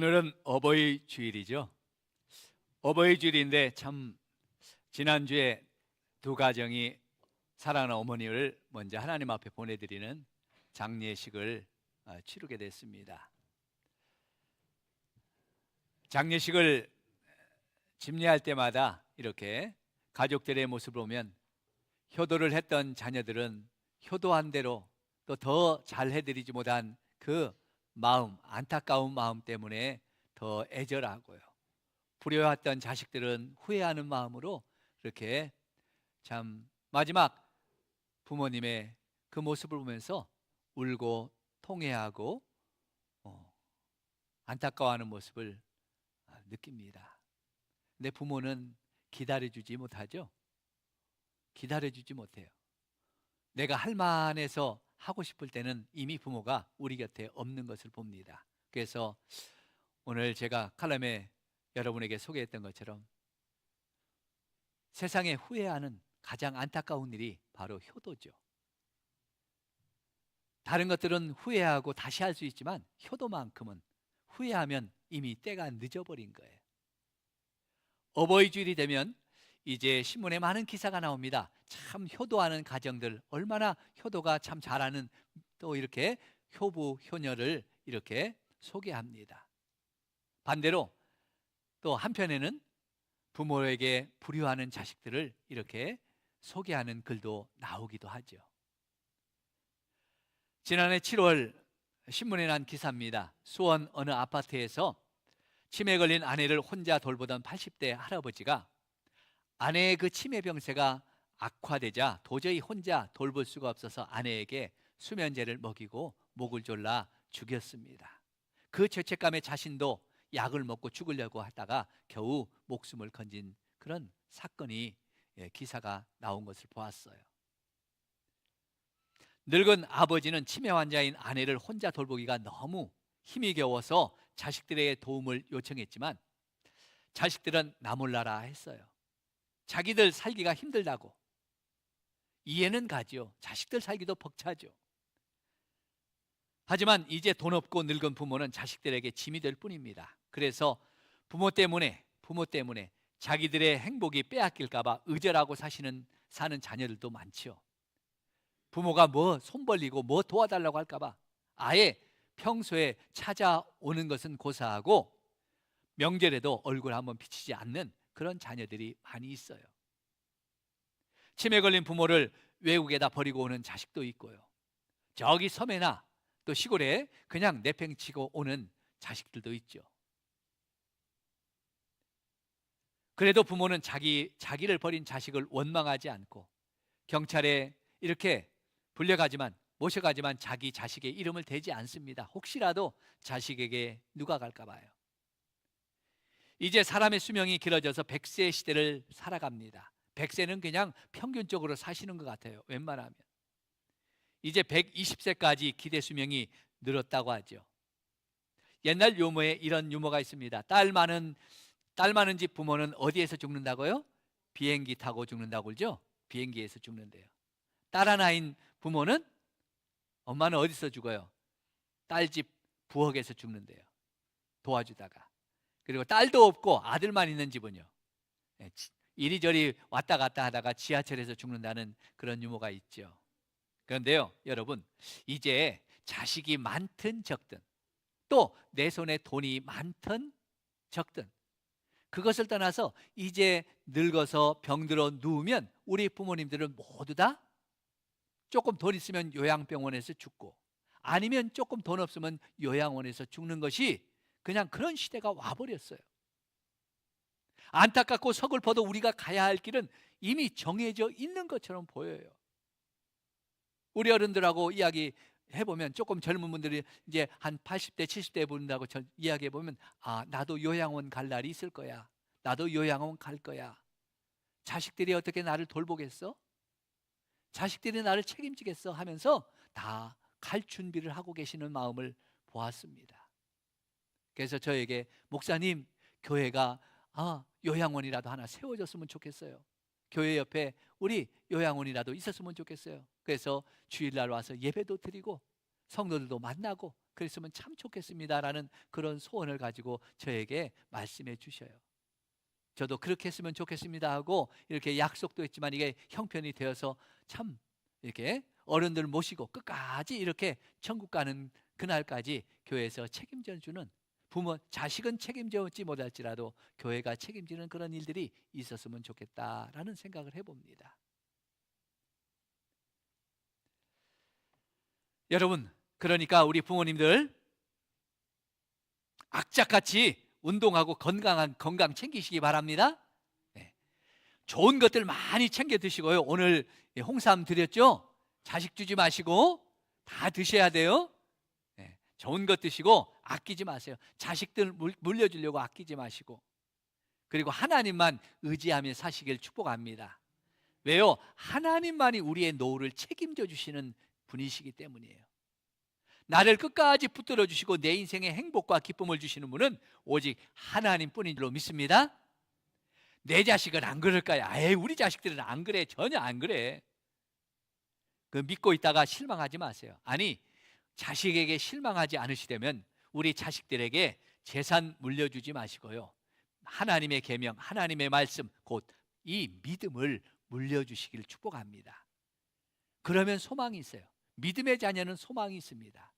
오늘은 어버이 주일이죠. 어버이 주일인데 참 지난주에 두 가정이 사랑하는 어머니를 먼저 하나님 앞에 보내드리는 장례식을 치르게 됐습니다. 장례식을 집례할 때마다 이렇게 가족들의 모습을 보면 효도를 했던 자녀들은 효도한 대로 또 더 잘 해드리지 못한 그 마음, 안타까운 마음 때문에 더 애절하고요. 불효했던 자식들은 후회하는 마음으로 이렇게 참 마지막 부모님의 그 모습을 보면서 울고 통회하고 안타까워하는 모습을 느낍니다. 내 부모는 기다려주지 못하죠. 기다려주지 못해요. 내가 할 만해서 하고 싶을 때는 이미 부모가 우리 곁에 없는 것을 봅니다. 그래서 오늘 제가 칼럼에 여러분에게 소개했던 것처럼 세상에 후회하는 가장 안타까운 일이 바로 효도죠. 다른 것들은 후회하고 다시 할 수 있지만 효도만큼은 후회하면 이미 때가 늦어버린 거예요. 어버이 주일이 되면 이제 신문에 많은 기사가 나옵니다. 참 효도하는 가정들, 얼마나 효도가 참 잘하는, 또 이렇게 효부, 효녀를 이렇게 소개합니다. 반대로 또 한편에는 부모에게 불효하는 자식들을 이렇게 소개하는 글도 나오기도 하죠. 지난해 7월 신문에 난 기사입니다. 수원 어느 아파트에서 치매 걸린 아내를 혼자 돌보던 80대 할아버지가 아내의 그 치매 병세가 악화되자 도저히 혼자 돌볼 수가 없어서 아내에게 수면제를 먹이고 목을 졸라 죽였습니다. 그 죄책감에 자신도 약을 먹고 죽으려고 하다가 겨우 목숨을 건진 그런 사건이 기사가 나온 것을 보았어요. 늙은 아버지는 치매 환자인 아내를 혼자 돌보기가 너무 힘이 겨워서 자식들의 도움을 요청했지만 자식들은 나 몰라라 했어요. 자기들 살기가 힘들다고. 이해는 가죠. 자식들 살기도 벅차죠. 하지만 이제 돈 없고 늙은 부모는 자식들에게 짐이 될 뿐입니다. 그래서 부모 때문에 자기들의 행복이 빼앗길까 봐 의절하고 사는 자녀들도 많죠. 부모가 뭐 손 벌리고 뭐 도와달라고 할까 봐 아예 평소에 찾아오는 것은 고사하고 명절에도 얼굴 한번 비치지 않는 그런 자녀들이 많이 있어요. 치매 걸린 부모를 외국에다 버리고 오는 자식도 있고요. 저기 섬에나 또 시골에 그냥 내팽치고 오는 자식들도 있죠. 그래도 부모는 자기를 버린 자식을 원망하지 않고 경찰에 이렇게 모셔가지만 자기 자식의 이름을 대지 않습니다. 혹시라도 자식에게 누가 갈까 봐요. 이제 사람의 수명이 길어져서 100세 시대를 살아갑니다. 100세는 그냥 평균적으로 사시는 것 같아요. 웬만하면. 이제 120세까지 기대 수명이 늘었다고 하죠. 옛날 유머에 이런 유머가 있습니다. 딸 많은 집 부모는 어디에서 죽는다고요? 비행기 타고 죽는다고 그러죠? 비행기에서 죽는데요. 딸 하나인 부모는, 엄마는 어디서 죽어요? 딸 집 부엌에서 죽는데요. 도와주다가. 그리고 딸도 없고 아들만 있는 집은요, 이리저리 왔다 갔다 하다가 지하철에서 죽는다는 그런 유머가 있죠. 그런데요, 여러분, 이제 자식이 많든 적든 또 내 손에 돈이 많든 적든 그것을 떠나서 이제 늙어서 병들어 누우면 우리 부모님들은 모두 다 조금 돈 있으면 요양병원에서 죽고 아니면 조금 돈 없으면 요양원에서 죽는 것이 그냥 그런 시대가 와버렸어요. 안타깝고 서글퍼도 우리가 가야 할 길은 이미 정해져 있는 것처럼 보여요. 우리 어른들하고 이야기해보면 조금 젊은 분들이 이제 한 80대 70대 분들하고 이야기해보면 나도 요양원 갈 날이 있을 거야. 나도 요양원 갈 거야. 자식들이 어떻게 나를 돌보겠어? 자식들이 나를 책임지겠어? 하면서 다 갈 준비를 하고 계시는 마음을 보았습니다. 그래서 저에게 목사님, 교회가 요양원이라도 하나 세워졌으면 좋겠어요. 교회 옆에 우리 요양원이라도 있었으면 좋겠어요. 그래서 주일날 와서 예배도 드리고 성도들도 만나고 그랬으면 참 좋겠습니다라는 그런 소원을 가지고 저에게 말씀해 주셔요. 저도 그렇게 했으면 좋겠습니다 하고 이렇게 약속도 했지만 이게 형편이 되어서 참 이렇게 어른들 모시고 끝까지 이렇게 천국 가는 그날까지 교회에서 책임져 주는, 부모 자식은 책임져지 못할지라도 교회가 책임지는 그런 일들이 있었으면 좋겠다라는 생각을 해봅니다. 여러분, 그러니까 우리 부모님들 악착같이 운동하고 건강 챙기시기 바랍니다. 네. 좋은 것들 많이 챙겨 드시고요. 오늘 홍삼 드렸죠? 자식 주지 마시고 다 드셔야 돼요. 네. 좋은 것 드시고 아끼지 마세요. 자식들 물려주려고 아끼지 마시고, 그리고 하나님만 의지하며 사시길 축복합니다. 왜요? 하나님만이 우리의 노후를 책임져 주시는 분이시기 때문이에요. 나를 끝까지 붙들어 주시고 내 인생에 행복과 기쁨을 주시는 분은 오직 하나님뿐인 줄로 믿습니다. 내 자식은 안 그럴까요? 아예 우리 자식들은 안 그래. 전혀 안 그래. 그 믿고 있다가 실망하지 마세요. 아니, 자식에게 실망하지 않으시려면 우리 자식들에게 재산 물려주지 마시고요, 하나님의 계명, 하나님의 말씀, 곧 이 믿음을 물려주시기를 축복합니다. 그러면 소망이 있어요. 믿음의 자녀는 소망이 있습니다.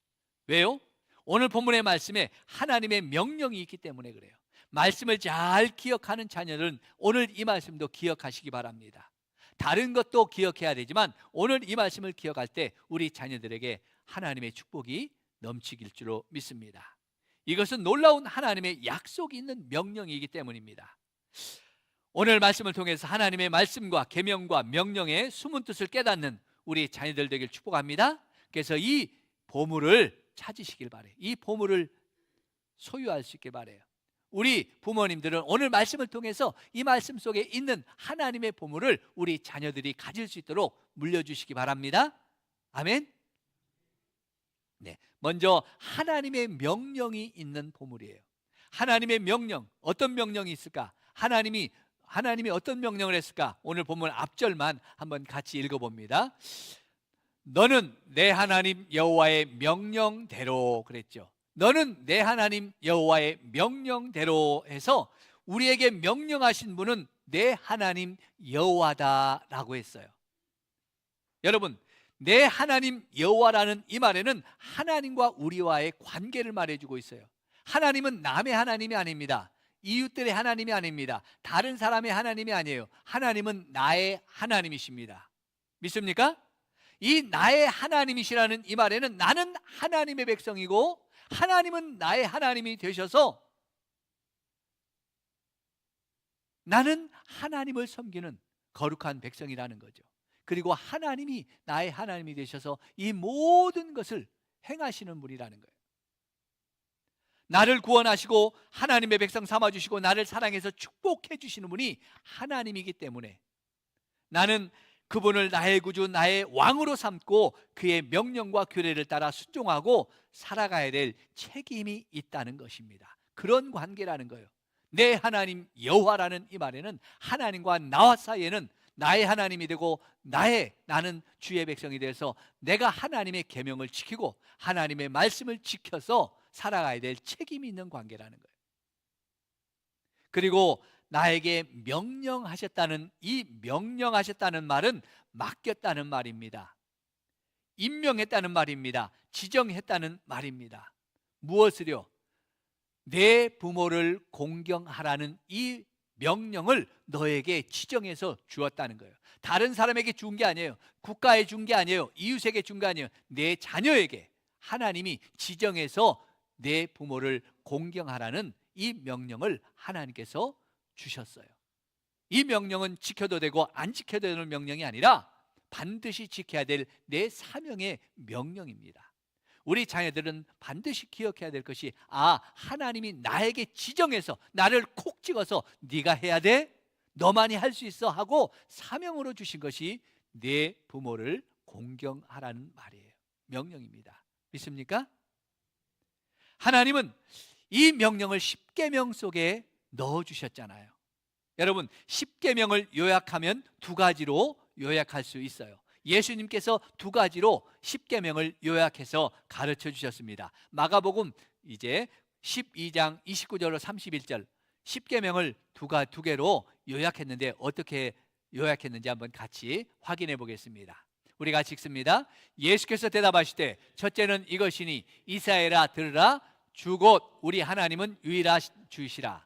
왜요? 오늘 본문의 말씀에 하나님의 명령이 있기 때문에 그래요. 말씀을 잘 기억하는 자녀들은 오늘 이 말씀도 기억하시기 바랍니다. 다른 것도 기억해야 되지만 오늘 이 말씀을 기억할 때 우리 자녀들에게 하나님의 축복이 넘치길 줄로 믿습니다. 이것은 놀라운 하나님의 약속이 있는 명령이기 때문입니다. 오늘 말씀을 통해서 하나님의 말씀과 계명과 명령의 숨은 뜻을 깨닫는 우리 자녀들 되길 축복합니다. 그래서 이 보물을 찾으시길 바래요. 이 보물을 소유할 수 있길 바래요. 우리 부모님들은 오늘 말씀을 통해서 이 말씀 속에 있는 하나님의 보물을 우리 자녀들이 가질 수 있도록 물려주시기 바랍니다. 아멘. 네, 먼저 하나님의 명령이 있는 보물이에요. 하나님의 명령, 어떤 명령이 있을까? 하나님이 어떤 명령을 했을까? 오늘 본문 앞절만 한번 같이 읽어봅니다. 너는 내 하나님 여호와의 명령대로, 그랬죠. 너는 내 하나님 여호와의 명령대로 해서 우리에게 명령하신 분은 내 하나님 여호와다라고 했어요. 여러분, 내 하나님 여호와라는 이 말에는 하나님과 우리와의 관계를 말해주고 있어요. 하나님은 남의 하나님이 아닙니다. 이웃들의 하나님이 아닙니다. 다른 사람의 하나님이 아니에요. 하나님은 나의 하나님이십니다. 믿습니까? 이 나의 하나님이시라는 이 말에는 나는 하나님의 백성이고 하나님은 나의 하나님이 되셔서 나는 하나님을 섬기는 거룩한 백성이라는 거죠. 그리고 하나님이 나의 하나님이 되셔서 이 모든 것을 행하시는 분이라는 거예요. 나를 구원하시고 하나님의 백성 삼아주시고 나를 사랑해서 축복해 주시는 분이 하나님이기 때문에 나는 그분을 나의 구주, 나의 왕으로 삼고 그의 명령과 규례를 따라 순종하고 살아가야 될 책임이 있다는 것입니다. 그런 관계라는 거예요. 내 하나님 여호와라는 이 말에는 하나님과 나와 사이에는 나의 하나님이 되고 나는 주의 백성이 돼서 내가 하나님의 계명을 지키고 하나님의 말씀을 지켜서 살아가야 될 책임이 있는 관계라는 거예요. 그리고 나에게 명령하셨다는 이 명령하셨다는 말은 맡겼다는 말입니다. 임명했다는 말입니다. 지정했다는 말입니다. 무엇을요? 내 부모를 공경하라는 이 명령을 너에게 지정해서 주었다는 거예요. 다른 사람에게 준 게 아니에요. 국가에 준 게 아니에요. 이웃에게 준 게 아니에요. 내 자녀에게 하나님이 지정해서 내 부모를 공경하라는 이 명령을 하나님께서 주셨어요. 이 명령은 지켜도 되고 안 지켜도 되는 명령이 아니라 반드시 지켜야 될 내 사명의 명령입니다. 우리 자녀들은 반드시 기억해야 될 것이 하나님이 나에게 지정해서 나를 콕 찍어서 네가 해야 돼, 너만이 할 수 있어 하고 사명으로 주신 것이 내 부모를 공경하라는 말이에요. 명령입니다. 믿습니까? 하나님은 이 명령을 십계명 속에 넣어주셨잖아요. 여러분, 십계명을 요약하면 두 가지로 요약할 수 있어요. 예수님께서 두 가지로 십계명을 요약해서 가르쳐 주셨습니다. 마가복음 이제 12장 29절로 31절 십계명을 두 개로 요약했는데 어떻게 요약했는지 한번 같이 확인해 보겠습니다. 우리 같이 읽습니다. 예수께서 대답하시되 첫째는 이것이니 이스라엘아 들으라 주 곧 우리 하나님은 유일하신 주시라.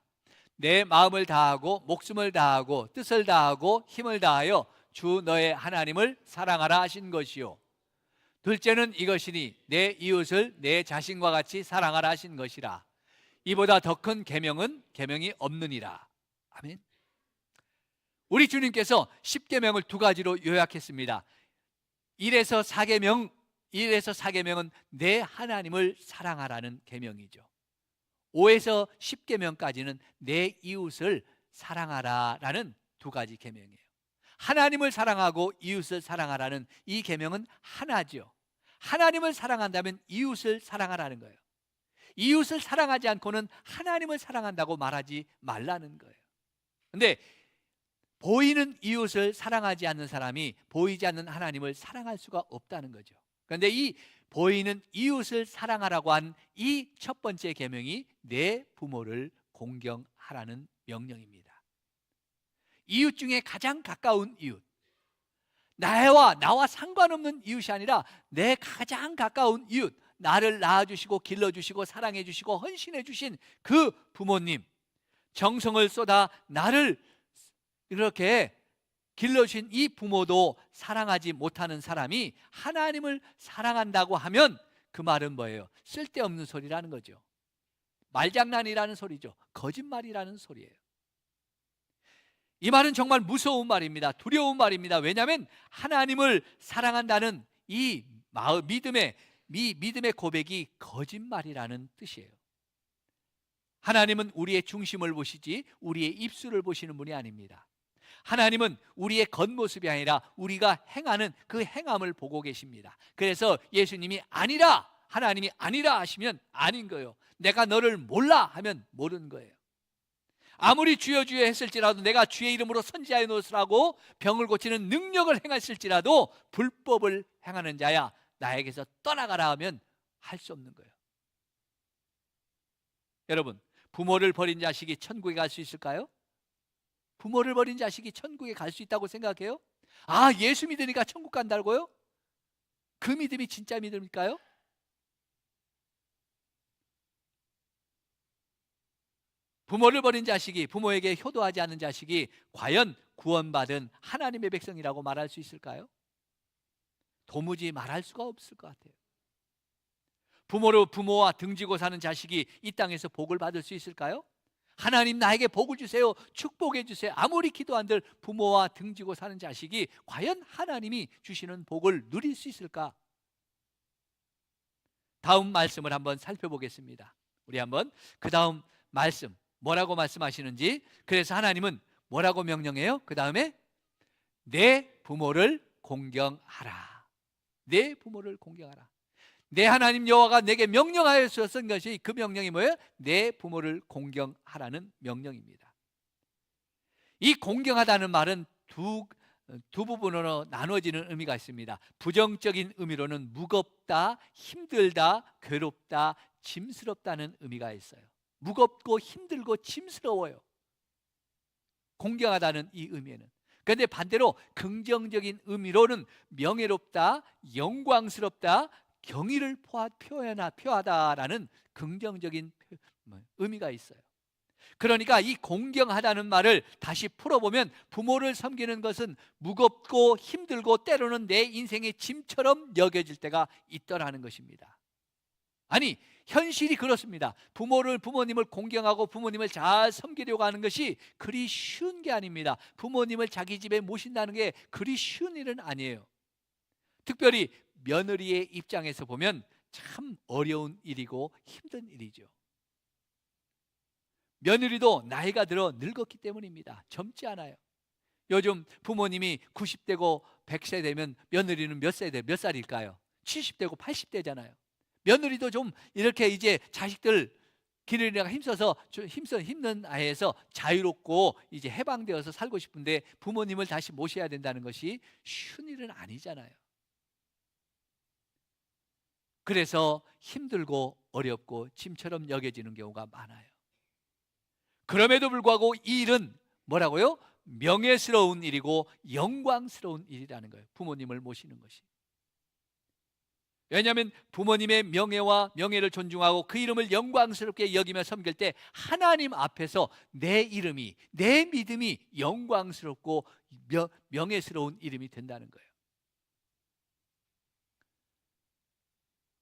내 마음을 다하고 목숨을 다하고 뜻을 다하고 힘을 다하여 주 너의 하나님을 사랑하라 하신 것이요. 둘째는 이것이니 내 이웃을 내 자신과 같이 사랑하라 하신 것이라. 이보다 더 큰 계명이 없느니라. 아멘. 우리 주님께서 십계명을 두 가지로 요약했습니다. 1에서 4계명은 내 하나님을 사랑하라는 계명이죠. 5에서 10계명까지는 내 이웃을 사랑하라라는 두 가지 계명이에요. 하나님을 사랑하고 이웃을 사랑하라는 이 계명은 하나죠. 하나님을 사랑한다면 이웃을 사랑하라는 거예요. 이웃을 사랑하지 않고는 하나님을 사랑한다고 말하지 말라는 거예요. 그런데 보이는 이웃을 사랑하지 않는 사람이 보이지 않는 하나님을 사랑할 수가 없다는 거죠. 그런데 이 보이는 이웃을 사랑하라고 한 이 첫 번째 계명이 내 부모를 공경하라는 명령입니다. 이웃 중에 가장 가까운 이웃, 나와 상관없는 이웃이 아니라 내 가장 가까운 이웃, 나를 낳아주시고 길러주시고 사랑해주시고 헌신해주신 그 부모님, 정성을 쏟아 나를 이렇게 길러주신 이 부모도 사랑하지 못하는 사람이 하나님을 사랑한다고 하면 그 말은 뭐예요? 쓸데없는 소리라는 거죠. 말장난이라는 소리죠. 거짓말이라는 소리예요. 이 말은 정말 무서운 말입니다. 두려운 말입니다. 왜냐하면 하나님을 사랑한다는 이 믿음의 고백이 거짓말이라는 뜻이에요. 하나님은 우리의 중심을 보시지 우리의 입술을 보시는 분이 아닙니다. 하나님은 우리의 겉모습이 아니라 우리가 행하는 그 행함을 보고 계십니다. 그래서 예수님이 아니라, 하나님이 아니라 하시면 아닌 거예요. 내가 너를 몰라 하면 모르는 거예요. 아무리 주여 주여 했을지라도, 내가 주의 이름으로 선지자의 노릇을 하고 병을 고치는 능력을 행했을지라도 불법을 행하는 자야 나에게서 떠나가라 하면 할 수 없는 거예요. 여러분, 부모를 버린 자식이 천국에 갈 수 있을까요? 부모를 버린 자식이 천국에 갈 수 있다고 생각해요? 아, 예수 믿으니까 천국 간다고요? 그 믿음이 진짜 믿음일까요? 부모를 버린 자식이, 부모에게 효도하지 않는 자식이 과연 구원받은 하나님의 백성이라고 말할 수 있을까요? 도무지 말할 수가 없을 것 같아요. 부모와 등지고 사는 자식이 이 땅에서 복을 받을 수 있을까요? 하나님 나에게 복을 주세요, 축복해 주세요, 아무리 기도한들 부모와 등지고 사는 자식이 과연 하나님이 주시는 복을 누릴 수 있을까? 다음 말씀을 한번 살펴보겠습니다. 우리 한번 그 다음 말씀 뭐라고 말씀하시는지. 그래서 하나님은 뭐라고 명령해요? 그 다음에 내 부모를 공경하라. 내 부모를 공경하라. 내 하나님 여호와가 내게 명령하여 주신 것이, 그 명령이 뭐예요? 내 부모를 공경하라는 명령입니다. 이 공경하다는 말은 두 부분으로 나눠지는 의미가 있습니다. 부정적인 의미로는 무겁다, 힘들다, 괴롭다, 짐스럽다는 의미가 있어요. 무겁고 힘들고 짐스러워요, 공경하다는 이 의미에는. 그런데 반대로 긍정적인 의미로는 명예롭다, 영광스럽다, 경의를 표하다라는 긍정적인 의미가 있어요. 그러니까 이 공경하다는 말을 다시 풀어보면, 부모를 섬기는 것은 무겁고 힘들고 때로는 내 인생의 짐처럼 여겨질 때가 있더라는 것입니다. 아니, 현실이 그렇습니다. 부모님을 공경하고 부모님을 잘 섬기려고 하는 것이 그리 쉬운 게 아닙니다. 부모님을 자기 집에 모신다는 게 그리 쉬운 일은 아니에요. 특별히 며느리의 입장에서 보면 참 어려운 일이고 힘든 일이죠. 며느리도 나이가 들어 늙었기 때문입니다. 젊지 않아요. 요즘 부모님이 90대고 100세 되면 며느리는 몇 살일까요? 70대고 80대잖아요. 며느리도 좀 이렇게 이제 자식들 기르려가 힘든 아이에서 자유롭고 이제 해방되어서 살고 싶은데 부모님을 다시 모셔야 된다는 것이 쉬운 일은 아니잖아요. 그래서 힘들고 어렵고 짐처럼 여겨지는 경우가 많아요. 그럼에도 불구하고 이 일은 뭐라고요? 명예스러운 일이고 영광스러운 일이라는 거예요. 부모님을 모시는 것이. 왜냐하면 부모님의 명예와 명예를 존중하고 그 이름을 영광스럽게 여기며 섬길 때 하나님 앞에서 내 이름이, 내 믿음이 영광스럽고 명예스러운 이름이 된다는 거예요.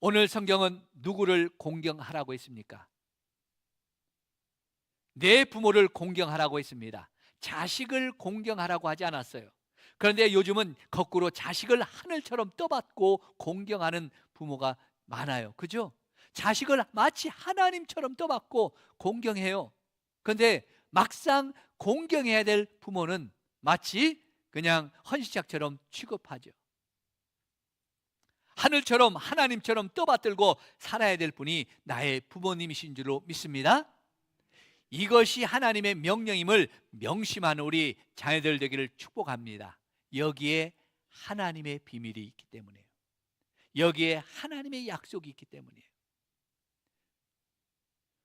오늘 성경은 누구를 공경하라고 했습니까? 내 부모를 공경하라고 했습니다. 자식을 공경하라고 하지 않았어요. 그런데 요즘은 거꾸로 자식을 하늘처럼 떠받고 공경하는 부모가 많아요. 그죠? 자식을 마치 하나님처럼 떠받고 공경해요. 그런데 막상 공경해야 될 부모는 마치 그냥 헌시짝처럼 취급하죠. 하늘처럼 하나님처럼 떠받들고 살아야 될 분이 나의 부모님이신 줄로 믿습니다. 이것이 하나님의 명령임을 명심하는 우리 자녀들 되기를 축복합니다. 여기에 하나님의 비밀이 있기 때문에요. 여기에 하나님의 약속이 있기 때문이에요.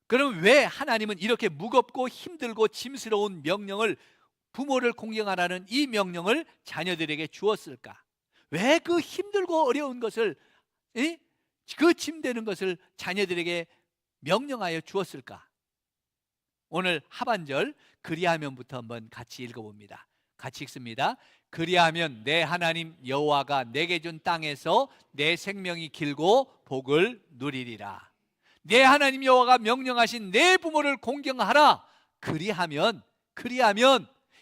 그럼 왜 하나님은 이렇게 무겁고 힘들고 짐스러운 명령을, 부모를 공경하라는 이 명령을 자녀들에게 주었을까? 왜 그 힘들고 어려운 것을, 그 짐되는 것을 자녀들에게 명령하여 주었을까? 오늘 하반절 그리하면부터 한번 같이 읽어봅니다. 같이 읽습니다. 그리하면 내 하나님 여호와가 내게 준 땅에서 내 생명이 길고 복을 누리리라. 내 하나님 여호와가 명령하신 내 부모를 공경하라. 그리하면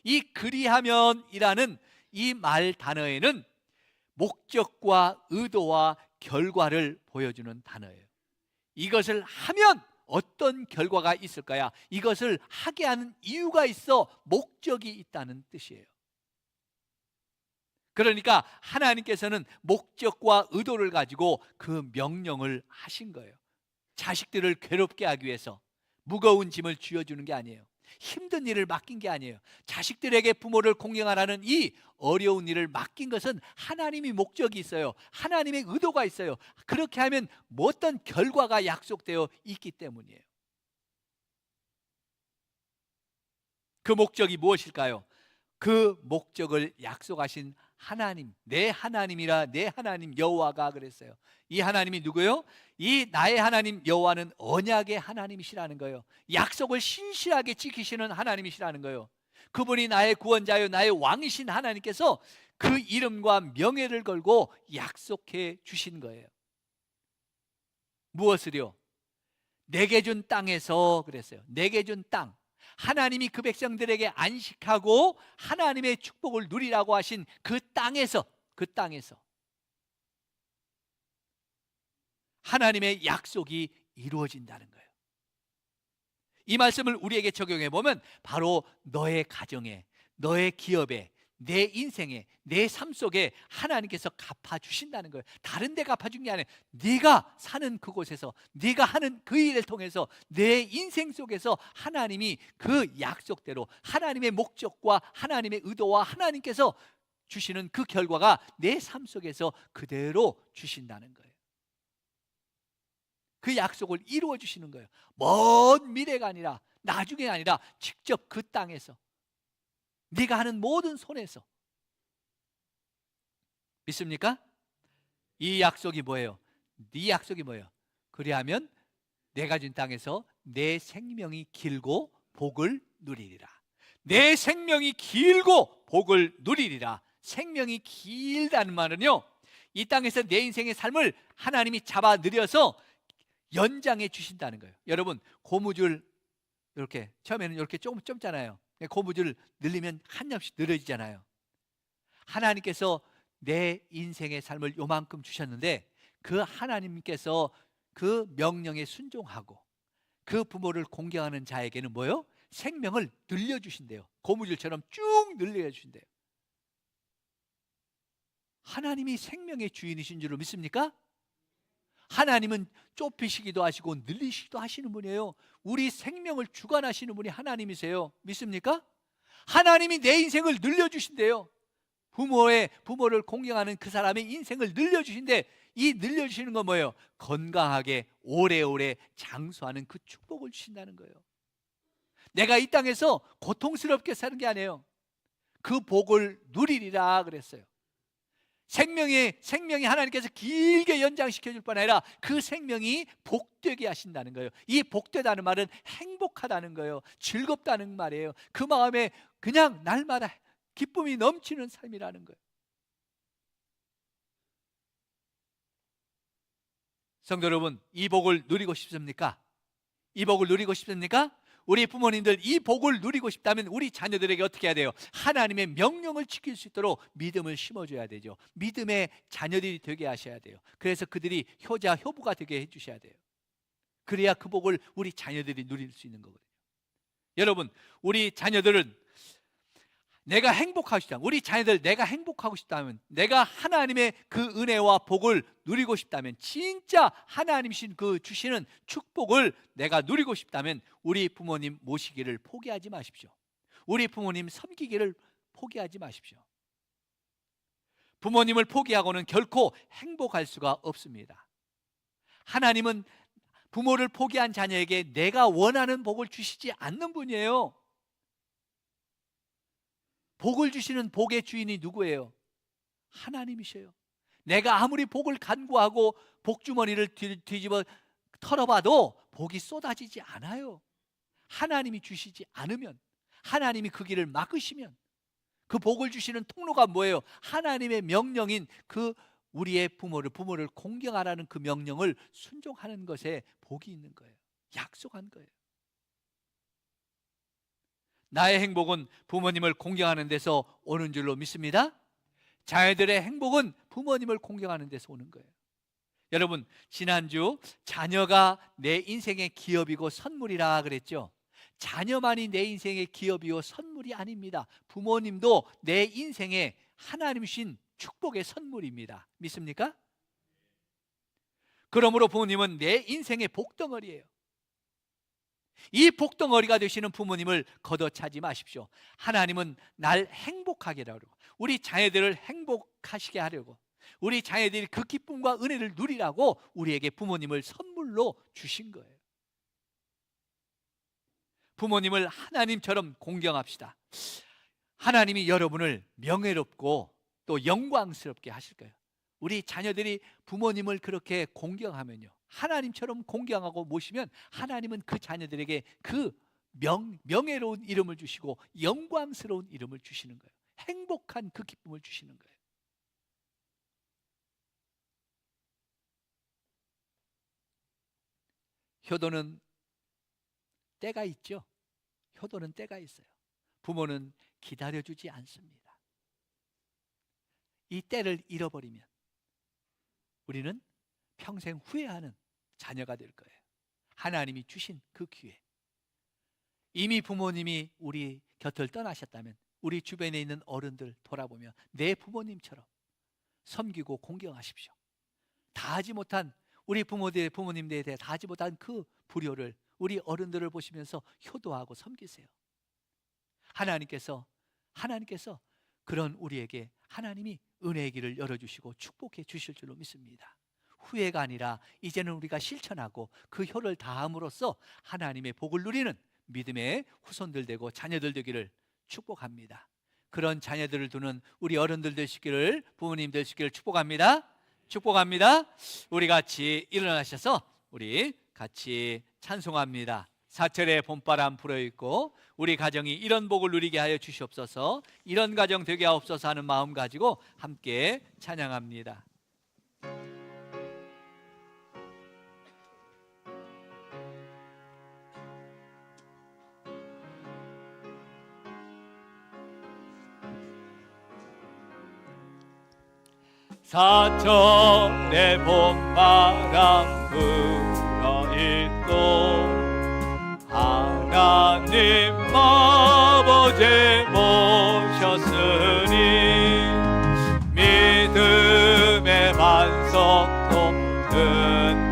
이 그리하면이라는 이 말 단어에는 목적과 의도와 결과를 보여주는 단어예요. 이것을 하면 어떤 결과가 있을까요? 이것을 하게 하는 이유가 있어, 목적이 있다는 뜻이에요. 그러니까 하나님께서는 목적과 의도를 가지고 그 명령을 하신 거예요. 자식들을 괴롭게 하기 위해서 무거운 짐을 쥐어주는 게 아니에요. 힘든 일을 맡긴 게 아니에요. 자식들에게 부모를 공경하라는 이 어려운 일을 맡긴 것은 하나님이 목적이 있어요. 하나님의 의도가 있어요. 그렇게 하면 어떤 결과가 약속되어 있기 때문이에요. 그 목적이 무엇일까요? 그 목적을 약속하신 하나님, 내 하나님이라, 내 하나님 여호와가 그랬어요. 이 하나님이 누구요? 이 나의 하나님 여호와는 언약의 하나님이시라는 거예요. 약속을 신실하게 지키시는 하나님이시라는 거예요. 그분이 나의 구원자요 나의 왕이신 하나님께서 그 이름과 명예를 걸고 약속해 주신 거예요. 무엇을요? 내게 준 땅에서 그랬어요. 내게 준 땅, 하나님이 그 백성들에게 안식하고 하나님의 축복을 누리라고 하신 그 땅에서 하나님의 약속이 이루어진다는 거예요. 이 말씀을 우리에게 적용해 보면 바로 너의 가정에, 너의 기업에, 내 인생에, 내 삶 속에 하나님께서 갚아주신다는 거예요. 다른 데 갚아준 게 아니에요. 네가 사는 그곳에서, 네가 하는 그 일을 통해서 내 인생 속에서 하나님이 그 약속대로 하나님의 목적과 하나님의 의도와 하나님께서 주시는 그 결과가 내 삶 속에서 그대로 주신다는 거예요. 그 약속을 이루어 주시는 거예요. 먼 미래가 아니라, 나중에 아니라 직접 그 땅에서, 네가 하는 모든 손에서. 믿습니까? 이 약속이 뭐예요? 네 약속이 뭐예요? 그리하면 내가 준 땅에서 내 생명이 길고 복을 누리리라. 내 생명이 길고 복을 누리리라. 생명이 길다는 말은요, 이 땅에서 내 인생의 삶을 하나님이 잡아 들여서 연장해 주신다는 거예요. 여러분, 고무줄 이렇게 처음에는 이렇게 조금 짧잖아요. 고무줄 늘리면 한 겹씩 늘어지잖아요. 하나님께서 내 인생의 삶을 요만큼 주셨는데 그 하나님께서 그 명령에 순종하고 그 부모를 공경하는 자에게는 뭐예요? 생명을 늘려주신대요. 고무줄처럼 쭉 늘려주신대요. 하나님이 생명의 주인이신 줄로 믿습니까? 하나님은 좁히시기도 하시고 늘리시기도 하시는 분이에요. 우리 생명을 주관하시는 분이 하나님이세요. 믿습니까? 하나님이 내 인생을 늘려주신대요. 부모를 공경하는 그 사람의 인생을 늘려주신대. 이 늘려주시는 건 뭐예요? 건강하게 오래오래 장수하는 그 축복을 주신다는 거예요. 내가 이 땅에서 고통스럽게 사는 게 아니에요. 그 복을 누리리라 그랬어요. 생명이 하나님께서 길게 연장시켜 줄 뿐 아니라 그 생명이 복되게 하신다는 거예요. 이 복되다는 말은 행복하다는 거예요. 즐겁다는 말이에요. 그 마음에 그냥 날마다 기쁨이 넘치는 삶이라는 거예요. 성도 여러분, 이 복을 누리고 싶습니까? 이 복을 누리고 싶습니까? 우리 부모님들 이 복을 누리고 싶다면 우리 자녀들에게 어떻게 해야 돼요? 하나님의 명령을 지킬 수 있도록 믿음을 심어줘야 되죠. 믿음의 자녀들이 되게 하셔야 돼요. 그래서 그들이 효자, 효부가 되게 해주셔야 돼요. 그래야 그 복을 우리 자녀들이 누릴 수 있는 거거든요. 여러분, 우리 자녀들은 내가 행복하고 싶다. 우리 자녀들 내가 행복하고 싶다면, 내가 하나님의 그 은혜와 복을 누리고 싶다면, 진짜 하나님이신 그 주시는 축복을 내가 누리고 싶다면 우리 부모님 모시기를 포기하지 마십시오. 우리 부모님 섬기기를 포기하지 마십시오. 부모님을 포기하고는 결코 행복할 수가 없습니다. 하나님은 부모를 포기한 자녀에게 내가 원하는 복을 주시지 않는 분이에요. 복을 주시는 복의 주인이 누구예요? 하나님이셔요. 내가 아무리 복을 간구하고 복주머니를 뒤집어 털어봐도 복이 쏟아지지 않아요. 하나님이 주시지 않으면, 하나님이 그 길을 막으시면, 그 복을 주시는 통로가 뭐예요? 하나님의 명령인 그 우리의 부모를 공경하라는 그 명령을 순종하는 것에 복이 있는 거예요. 약속한 거예요. 나의 행복은 부모님을 공경하는 데서 오는 줄로 믿습니다. 자녀들의 행복은 부모님을 공경하는 데서 오는 거예요. 여러분, 지난주 자녀가 내 인생의 기업이고 선물이라 그랬죠. 자녀만이 내 인생의 기업이고 선물이 아닙니다. 부모님도 내 인생의 하나님이신 축복의 선물입니다. 믿습니까? 그러므로 부모님은 내 인생의 복덩어리예요. 이 복덩어리가 되시는 부모님을 걷어차지 마십시오. 하나님은 날 행복하게 하려고, 우리 자녀들을 행복하시게 하려고, 우리 자녀들이 그 기쁨과 은혜를 누리라고 우리에게 부모님을 선물로 주신 거예요. 부모님을 하나님처럼 공경합시다. 하나님이 여러분을 명예롭고 또 영광스럽게 하실 거예요. 우리 자녀들이 부모님을 그렇게 공경하면요, 하나님처럼 공경하고 모시면 하나님은 그 자녀들에게 그 명예로운 이름을 주시고 영광스러운 이름을 주시는 거예요. 행복한 그 기쁨을 주시는 거예요. 효도는 때가 있죠. 효도는 때가 있어요. 부모는 기다려주지 않습니다. 이 때를 잃어버리면 우리는 평생 후회하는 자녀가 될 거예요. 하나님이 주신 그 기회. 이미 부모님이 우리 곁을 떠나셨다면 우리 주변에 있는 어른들 돌아보며 내 부모님처럼 섬기고 공경하십시오. 다하지 못한 우리 부모님들에 대해 다하지 못한 그 불효를 우리 어른들을 보시면서 효도하고 섬기세요. 하나님께서 그런 우리에게 하나님이 은혜의 길을 열어주시고 축복해 주실 줄로 믿습니다. 후회가 아니라 이제는 우리가 실천하고 그 효를 다함으로써 하나님의 복을 누리는 믿음의 후손들 되고 자녀들 되기를 축복합니다. 그런 자녀들을 두는 우리 어른들 되시기를, 부모님 되시기를 축복합니다. 축복합니다. 우리 같이 일어나셔서 우리 같이 찬송합니다. 사철의 봄바람 불어있고 우리 가정이 이런 복을 누리게 하여 주시옵소서, 이런 가정 되게 하옵소서 하는 마음 가지고 함께 찬양합니다. 사철의 봄바람 불어있고 하나님 아버지 모셨으니 믿음의 반석도 큰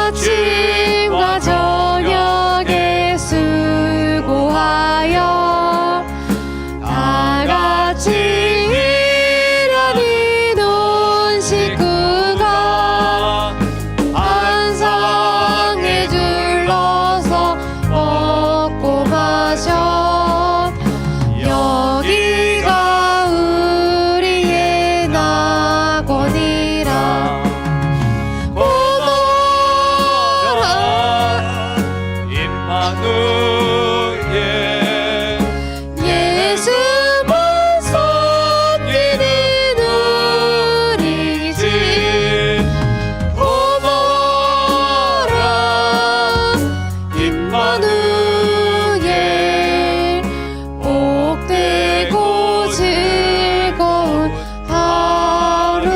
아침과 저녁에 수고하여 다 같이 일하니 온 식구가 한 상에 둘러서 먹고 마셔. 여기가 우리의 낙원이라. 고마워라 임마누엘 예수만 섬기는 우리 집. 고마워라 임마누엘 복되고 즐거운 하루하루.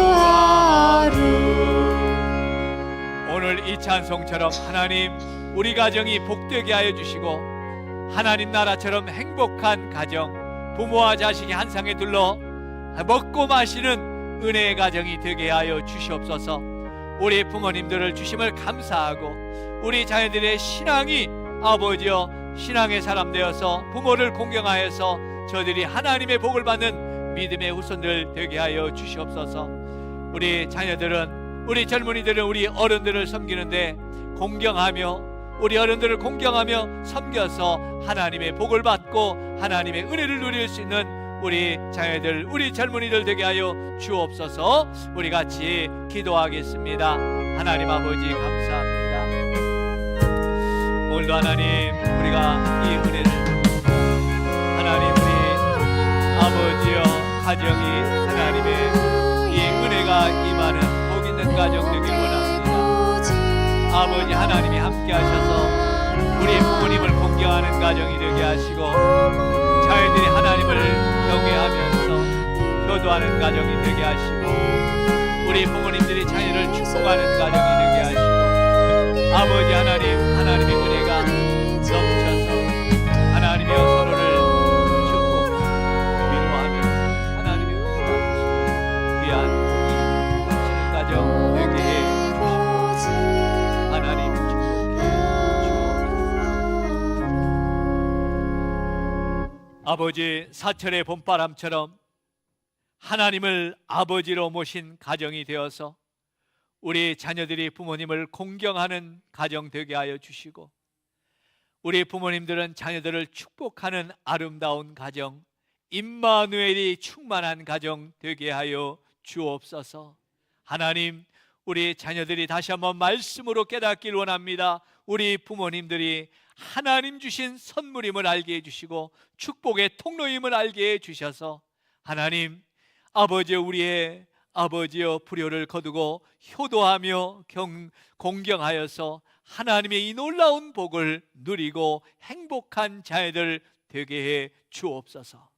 오늘 이 찬송처럼 하나님 우리 가정이 복되게 하여 주시고 하나님 나라처럼 행복한 가정, 부모와 자식이 한 상에 둘러 먹고 마시는 은혜의 가정이 되게 하여 주시옵소서. 우리 부모님들을 주심을 감사하고 우리 자녀들의 신앙이 아버지여 신앙의 사람 되어서 부모를 공경하여서 저들이 하나님의 복을 받는 믿음의 후손들 되게 하여 주시옵소서. 우리 자녀들은, 우리 젊은이들은 우리 어른들을 섬기는데 공경하며 우리 어른들을 공경하며 섬겨서 하나님의 복을 받고 하나님의 은혜를 누릴 수 있는 우리 자녀들, 우리 젊은이들 되게 하여 주옵소서. 우리 같이 기도하겠습니다. 하나님 아버지 감사합니다. 오늘도 하나님 우리가 이 은혜를 하나님 우리 아버지여 가정이 하나님의 이 은혜가 임하는 복 있는 가정 되길 원합니다. 아버지 하나님이 함께 하셔서 우리 부모님을 공경하는 가정이 되게 하시고 자녀들이 하나님을 경외하면서 효도하는 가정이 되게 하시고 우리 부모님들이 자녀를 축복하는 가정이 되게 하시고 아버지 하나님, 하나님의 은혜가 넘쳐서 하나님의 서로를 축복하고 위로하며 하나님의 은혜가 귀한 복이 넘치는 가정 되게 해 주시옵소서. 하나님 축복해 주옵소서. 아버지 사철의 봄바람처럼 하나님을 아버지로 모신 가정이 되어서 우리 자녀들이 부모님을 공경하는 가정 되게 하여 주시고 우리 부모님들은 자녀들을 축복하는 아름다운 가정, 임마누엘이 충만한 가정 되게 하여 주옵소서. 하나님, 우리 자녀들이 다시 한번 말씀으로 깨닫길 원합니다. 우리 부모님들이 하나님 주신 선물임을 알게 해주시고 축복의 통로임을 알게 해주셔서 하나님, 아버지 우리의 아버지여 불효를 거두고 효도하며 공경하여서 하나님의 이 놀라운 복을 누리고 행복한 자녀들 되게 해 주옵소서.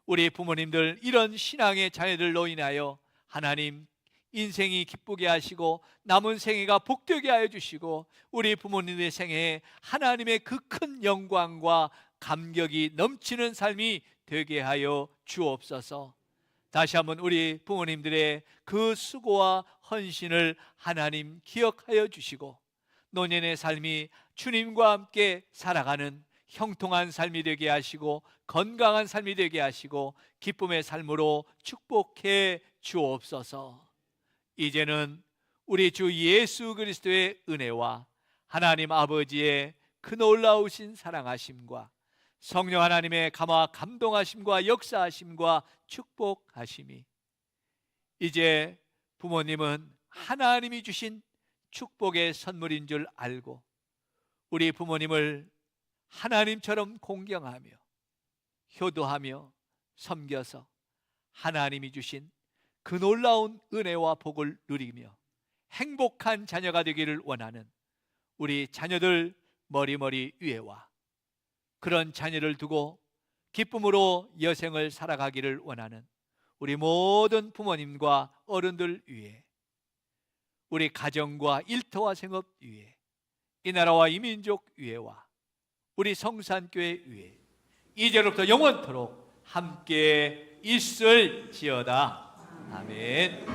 우리 부모님들 이런 신앙의 자녀들로 인하여 하나님 인생이 기쁘게 하시고 남은 생애가 복되게 하여 주시고 우리 부모님의 생애에 하나님의 그 큰 영광과 감격이 넘치는 삶이 되게 하여 주옵소서. 다시 한번 우리 부모님들의 그 수고와 헌신을 하나님 기억하여 주시고 노년의 삶이 주님과 함께 살아가는 형통한 삶이 되게 하시고 건강한 삶이 되게 하시고 기쁨의 삶으로 축복해 주옵소서. 이제는 우리 주 예수 그리스도의 은혜와 하나님 아버지의 그 놀라우신 사랑하심과 성령 하나님의 감화 감동하심과 역사하심과 축복하심이 이제 부모님은 하나님이 주신 축복의 선물인 줄 알고 우리 부모님을 하나님처럼 공경하며 효도하며 섬겨서 하나님이 주신 그 놀라운 은혜와 복을 누리며 행복한 자녀가 되기를 원하는 우리 자녀들 머리머리 위에와 그런 자녀를 두고 기쁨으로 여생을 살아가기를 원하는 우리 모든 부모님과 어른들 위에 우리 가정과 일터와 생업 위에 이 나라와 이 민족 위에와 우리 성산교회 위에 이제로부터 영원토록 함께 있을지어다. 아멘.